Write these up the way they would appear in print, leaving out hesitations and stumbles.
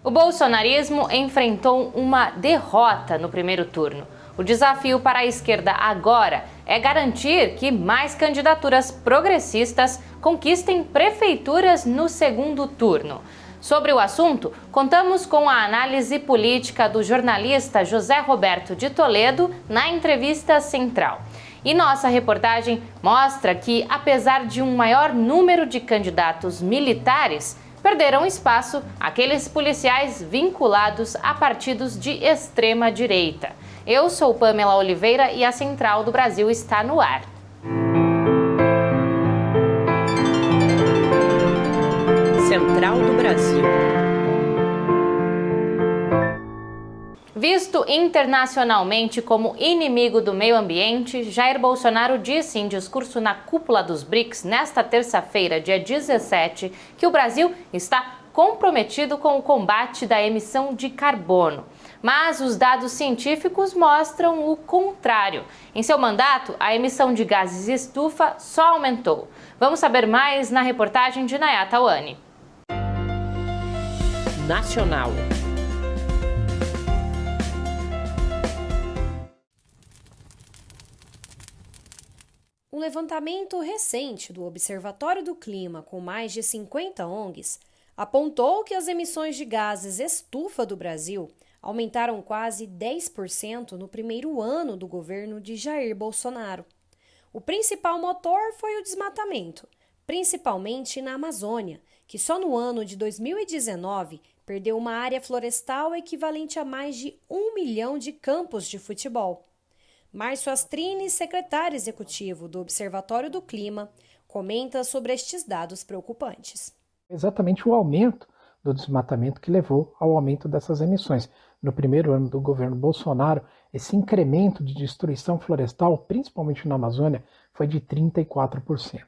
O bolsonarismo enfrentou uma derrota no primeiro turno. O desafio para a esquerda agora é garantir que mais candidaturas progressistas conquistem prefeituras no segundo turno. Sobre o assunto, contamos com a análise política do jornalista José Roberto de Toledo na entrevista central. E nossa reportagem mostra que, apesar de um maior número de candidatos militares, perderam espaço aqueles policiais vinculados a partidos de extrema direita. Eu sou Pamela Oliveira e a Central do Brasil está no ar. Central do Brasil. Visto internacionalmente como inimigo do meio ambiente, Jair Bolsonaro disse em discurso na cúpula dos BRICS nesta terça-feira, dia 17, que o Brasil está comprometido com o combate da emissão de carbono. Mas os dados científicos mostram o contrário. Em seu mandato, a emissão de gases estufa só aumentou. Vamos saber mais na reportagem de Nayata Wani. Nacional. Um levantamento recente do Observatório do Clima, com mais de 50 ONGs, apontou que as emissões de gases estufa do Brasil aumentaram quase 10% no primeiro ano do governo de Jair Bolsonaro. O principal motor foi o desmatamento, principalmente na Amazônia, que só no ano de 2019 perdeu uma área florestal equivalente a mais de 1 milhão de campos de futebol. Márcio Astrini, secretário executivo do Observatório do Clima, comenta sobre estes dados preocupantes. Exatamente o aumento do desmatamento que levou ao aumento dessas emissões. No primeiro ano do governo Bolsonaro, esse incremento de destruição florestal, principalmente na Amazônia, foi de 34%.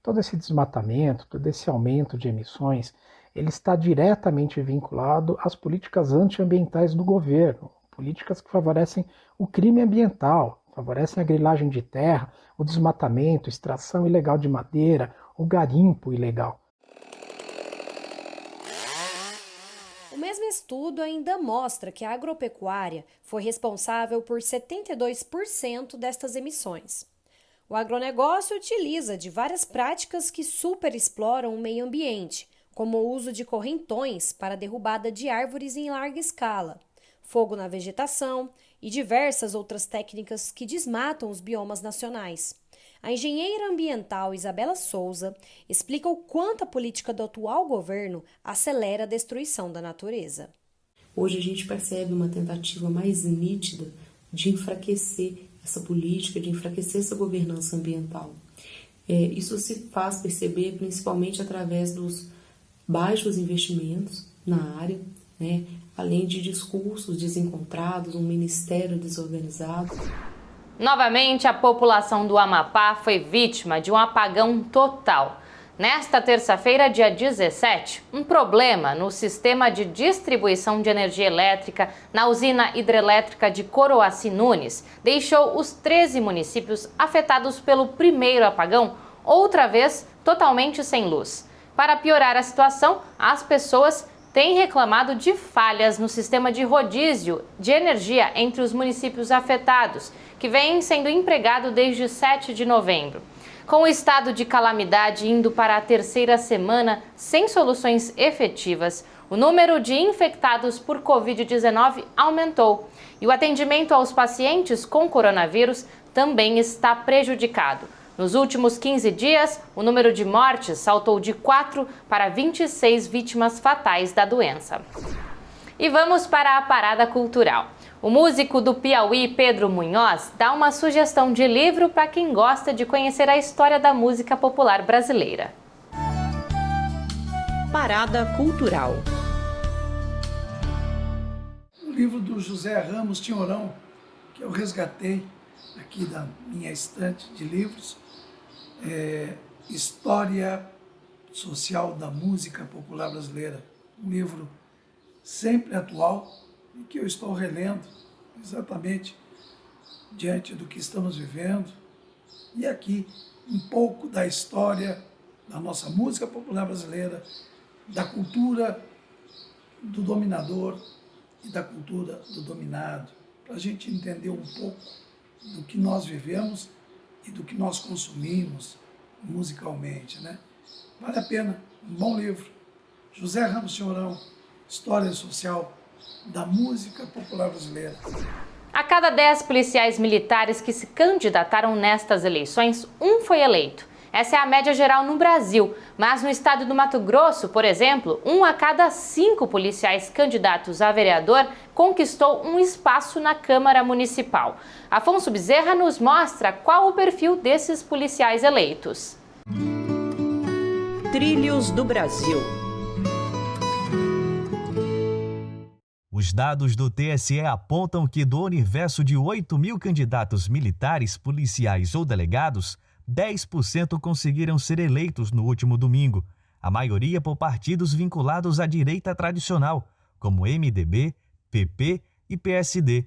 Todo esse desmatamento, todo esse aumento de emissões, ele está diretamente vinculado às políticas antiambientais do governo, políticas que favorecem o crime ambiental, favorecem a grilagem de terra, o desmatamento, extração ilegal de madeira, o garimpo ilegal. O mesmo estudo ainda mostra que a agropecuária foi responsável por 72% destas emissões. O agronegócio utiliza de várias práticas que superexploram o meio ambiente, como o uso de correntões para a derrubada de árvores em larga escala, fogo na vegetação e diversas outras técnicas que desmatam os biomas nacionais. A engenheira ambiental Isabela Souza explica o quanto a política do atual governo acelera a destruição da natureza. Hoje a gente percebe uma tentativa mais nítida de enfraquecer essa política, de enfraquecer essa governança ambiental. Isso se faz perceber principalmente através dos baixos investimentos na área, né? Além de discursos desencontrados, um ministério desorganizado. Novamente, a população do Amapá foi vítima de um apagão total. Nesta terça-feira, dia 17, um problema no sistema de distribuição de energia elétrica na usina hidrelétrica de Coroaci Nunes deixou os 13 municípios afetados pelo primeiro apagão, outra vez totalmente sem luz. Para piorar a situação, as pessoas têm reclamado de falhas no sistema de rodízio de energia entre os municípios afetados, que vem sendo empregado desde 7 de novembro. Com o estado de calamidade indo para a terceira semana sem soluções efetivas, o número de infectados por Covid-19 aumentou e o atendimento aos pacientes com coronavírus também está prejudicado. Nos últimos 15 dias, o número de mortes saltou de 4 para 26 vítimas fatais da doença. E vamos para a parada cultural. O músico do Piauí, Pedro Munhoz, dá uma sugestão de livro para quem gosta de conhecer a história da música popular brasileira. Parada cultural. O livro do José Ramos Tinhorão, que eu resgatei aqui da minha estante de livros, História Social da Música Popular Brasileira. Um livro sempre atual e que eu estou relendo exatamente diante do que estamos vivendo. E aqui um pouco da história da nossa música popular brasileira, da cultura do dominador e da cultura do dominado, para a gente entender um pouco do que nós vivemos e do que nós consumimos musicalmente, né? Vale a pena, um bom livro. José Ramos Chorão, História Social da Música Popular Brasileira. A cada 10 policiais militares que se candidataram nestas eleições, um foi eleito. Essa é a média geral no Brasil, mas no estado do Mato Grosso, por exemplo, 1 a cada 5 policiais candidatos a vereador conquistou um espaço na Câmara Municipal. Afonso Bezerra nos mostra qual o perfil desses policiais eleitos. Trilhos do Brasil. Os dados do TSE apontam que do universo de 8.000 candidatos militares, policiais ou delegados, 10% conseguiram ser eleitos no último domingo, a maioria por partidos vinculados à direita tradicional, como MDB, PP e PSD.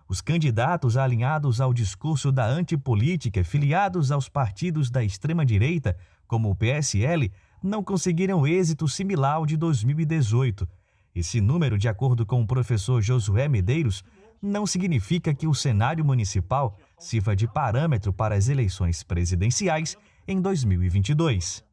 Os candidatos alinhados ao discurso da antipolítica, filiados aos partidos da extrema-direita, como o PSL, não conseguiram êxito similar ao de 2018. Esse número, de acordo com o professor Josué Medeiros, não significa que o cenário municipal sirva de parâmetro para as eleições presidenciais em 2022.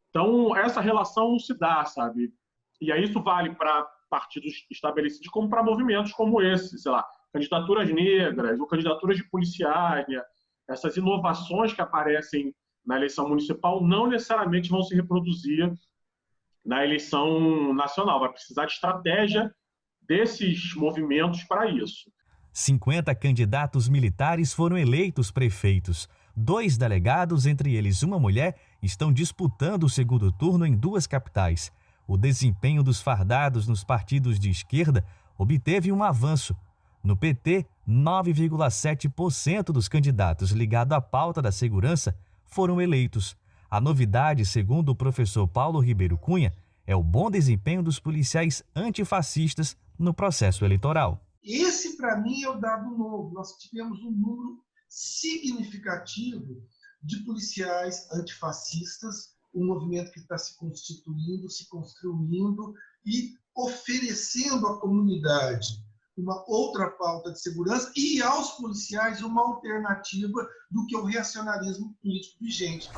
Então, essa relação não se dá, sabe? E aí isso vale para partidos estabelecidos como para movimentos como esse, sei lá, candidaturas negras ou candidaturas de policiais, né? Essas inovações que aparecem na eleição municipal não necessariamente vão se reproduzir na eleição nacional. Vai precisar de estratégia desses movimentos para isso. 50 candidatos militares foram eleitos prefeitos. 2 delegados, entre eles uma mulher, estão disputando o segundo turno em 2 capitais. O desempenho dos fardados nos partidos de esquerda obteve um avanço. No PT, 9,7% dos candidatos ligados à pauta da segurança foram eleitos. A novidade, segundo o professor Paulo Ribeiro Cunha, é o bom desempenho dos policiais antifascistas no processo eleitoral. Esse, para mim, é o dado novo. Nós tivemos um número significativo de policiais antifascistas, um movimento que está se constituindo, se construindo e oferecendo à comunidade uma outra pauta de segurança e aos policiais uma alternativa do que o reacionarismo político vigente.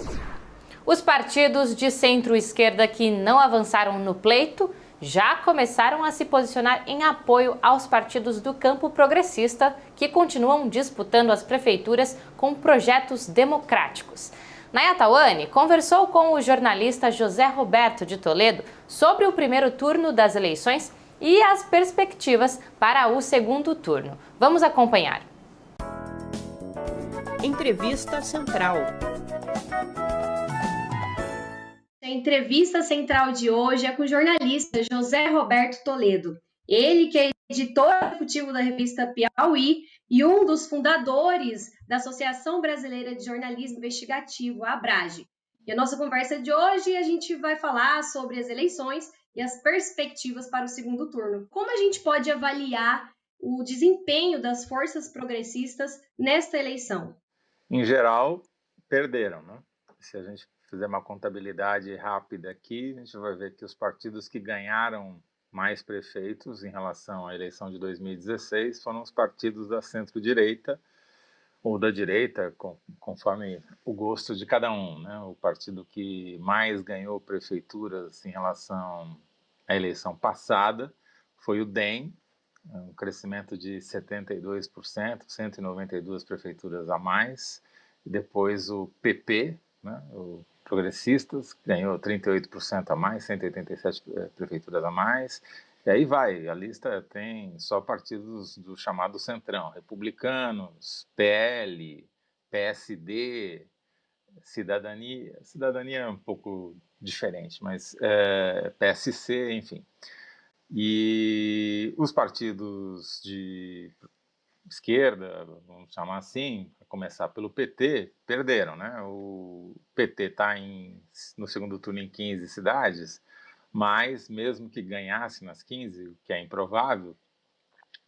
Os partidos de centro-esquerda que não avançaram no pleito já começaram a se posicionar em apoio aos partidos do campo progressista, que continuam disputando as prefeituras com projetos democráticos. Naya Tawani conversou com o jornalista José Roberto de Toledo sobre o primeiro turno das eleições e as perspectivas para o segundo turno. Vamos acompanhar. Entrevista Central. A entrevista central de hoje é com o jornalista José Roberto Toledo. Ele que é editor executivo da revista Piauí e um dos fundadores da Associação Brasileira de Jornalismo Investigativo, a ABRAGE. E a nossa conversa de hoje, a gente vai falar sobre as eleições e as perspectivas para o segundo turno. Como a gente pode avaliar o desempenho das forças progressistas nesta eleição? Em geral, perderam, né? Se a gente fizer uma contabilidade rápida aqui, a gente vai ver que os partidos que ganharam mais prefeitos em relação à eleição de 2016 foram os partidos da centro-direita ou da direita, conforme o gosto de cada um, né? O partido que mais ganhou prefeituras em relação à eleição passada foi o DEM, um crescimento de 72%, 192 prefeituras a mais. E depois o PP, né? O Progressistas, ganhou 38% a mais, 187 prefeituras a mais, e aí vai, a lista tem só partidos do chamado Centrão, Republicanos, PL, PSD, Cidadania é um pouco diferente, mas PSC, enfim. E os partidos de esquerda, vamos chamar assim, a começar pelo PT, perderam, né? O PT está no segundo turno em 15 cidades, mas mesmo que ganhasse nas 15, o que é improvável,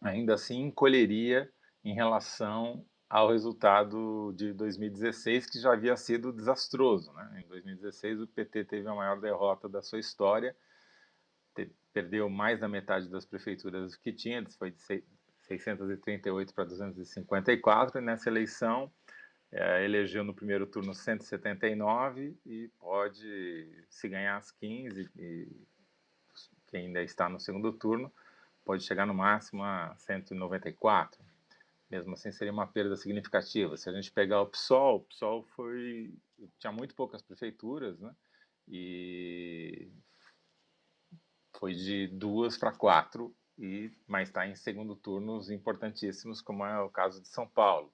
ainda assim encolheria em relação ao resultado de 2016, que já havia sido desastroso, né? Em 2016 o PT teve a maior derrota da sua história, perdeu mais da metade das prefeituras que tinha, foi de 638 para 254, e nessa eleição elegeu no primeiro turno 179 e pode, se ganhar as 15, e quem ainda está no segundo turno, pode chegar no máximo a 194. Mesmo assim, seria uma perda significativa. Se a gente pegar o PSOL tinha muito poucas prefeituras, né? E foi de 2 para 4, mas está em segundo turnos importantíssimos, como é o caso de São Paulo.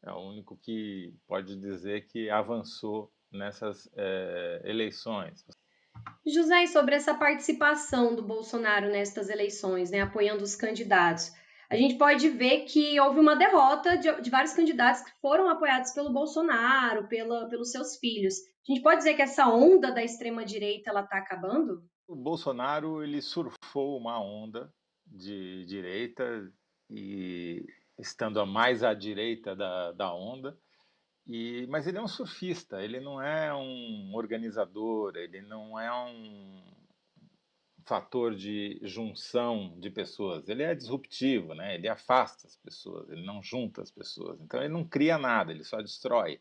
É o único que pode dizer que avançou nessas eleições. José, e sobre essa participação do Bolsonaro nestas eleições, né, apoiando os candidatos, a gente pode ver que houve uma derrota de vários candidatos que foram apoiados pelo Bolsonaro, pelos seus filhos. A gente pode dizer que essa onda da extrema-direita está acabando? O Bolsonaro ele surfou uma onda de direita, e estando a mais à direita da onda, mas ele é um surfista, ele não é um organizador, ele não é um fator de junção de pessoas, ele é disruptivo, né? Ele afasta as pessoas, ele não junta as pessoas, então ele não cria nada, ele só destrói.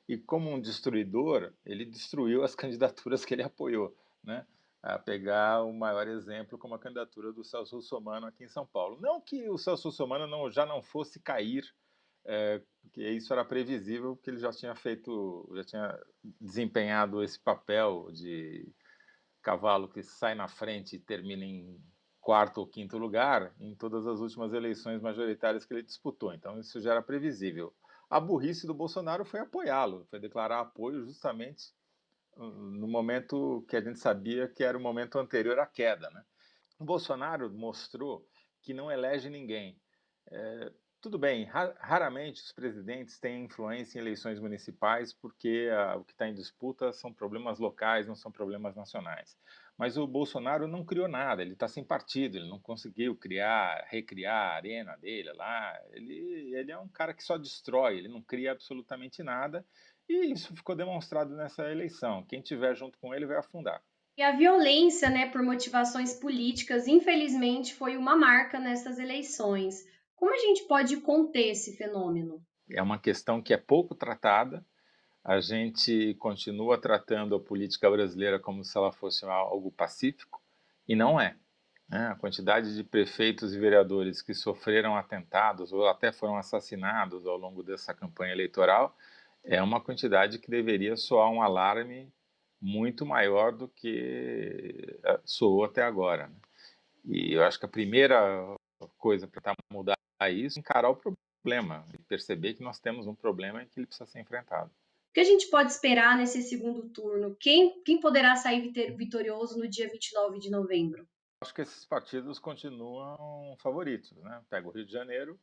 E como um destruidor, ele destruiu as candidaturas que ele apoiou, né? A pegar o maior exemplo como a candidatura do Celso Russomano aqui em São Paulo. Não que o Celso Russomano já não fosse cair, porque isso era previsível, porque ele já tinha desempenhado esse papel de cavalo que sai na frente e termina em quarto ou quinto lugar em todas as últimas eleições majoritárias que ele disputou. Então isso já era previsível. A burrice do Bolsonaro foi apoiá-lo, foi declarar apoio justamente no momento que a gente sabia que era o momento anterior à queda, né? O Bolsonaro mostrou que não elege ninguém. Tudo bem, raramente os presidentes têm influência em eleições municipais, porque o que está em disputa são problemas locais, não são problemas nacionais. Mas o Bolsonaro não criou nada, ele está sem partido, ele não conseguiu recriar a arena dele lá. Ele é um cara que só destrói, ele não cria absolutamente nada, e isso ficou demonstrado nessa eleição. Quem estiver junto com ele vai afundar. E a violência, né, por motivações políticas, infelizmente, foi uma marca nessas eleições. Como a gente pode conter esse fenômeno? É uma questão que é pouco tratada. A gente continua tratando a política brasileira como se ela fosse algo pacífico, e não é. A quantidade de prefeitos e vereadores que sofreram atentados ou até foram assassinados ao longo dessa campanha eleitoral é uma quantidade que deveria soar um alarme muito maior do que soou até agora, né? E eu acho que a primeira coisa para mudar isso é encarar o problema e perceber que nós temos um problema e que ele precisa ser enfrentado. O que a gente pode esperar nesse segundo turno? Quem poderá sair vitorioso no dia 29 de novembro? Acho que esses partidos continuam favoritos, né? Pega o Rio de Janeiro,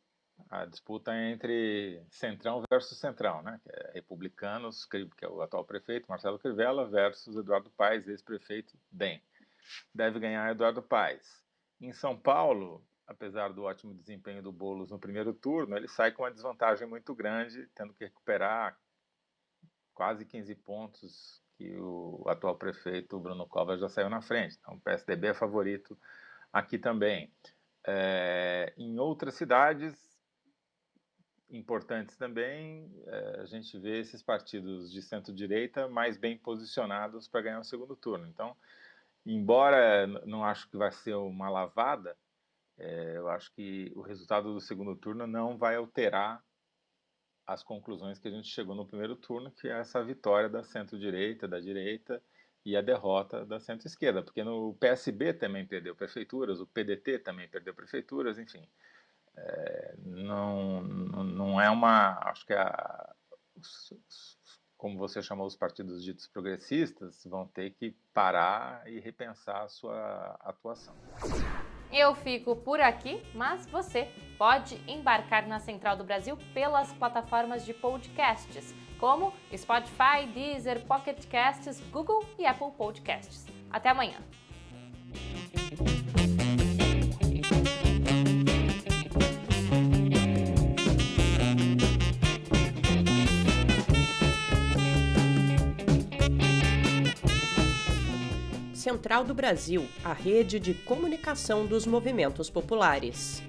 a disputa entre Centrão versus Centrão, né? Que é Republicanos, que é o atual prefeito, Marcelo Crivella, versus Eduardo Paes, ex-prefeito, DEM. Deve ganhar Eduardo Paes. Em São Paulo, apesar do ótimo desempenho do Boulos no primeiro turno, ele sai com uma desvantagem muito grande, tendo que recuperar quase 15 pontos que o atual prefeito Bruno Covas já saiu na frente. Então o PSDB é favorito aqui também. Em outras cidades importantes também, a gente vê esses partidos de centro-direita mais bem posicionados para ganhar o segundo turno. Então, embora não acho que vai ser uma lavada, eu acho que o resultado do segundo turno não vai alterar as conclusões que a gente chegou no primeiro turno, que é essa vitória da centro-direita, da direita, e a derrota da centro-esquerda, porque no PSB também perdeu prefeituras, o PDT também perdeu prefeituras, enfim. Não é uma... Acho que como você chamou os partidos ditos progressistas, vão ter que parar e repensar a sua atuação. Eu fico por aqui, mas você pode embarcar na Central do Brasil pelas plataformas de podcasts, como Spotify, Deezer, Pocket Casts, Google e Apple Podcasts. Até amanhã! Central do Brasil, a rede de comunicação dos movimentos populares.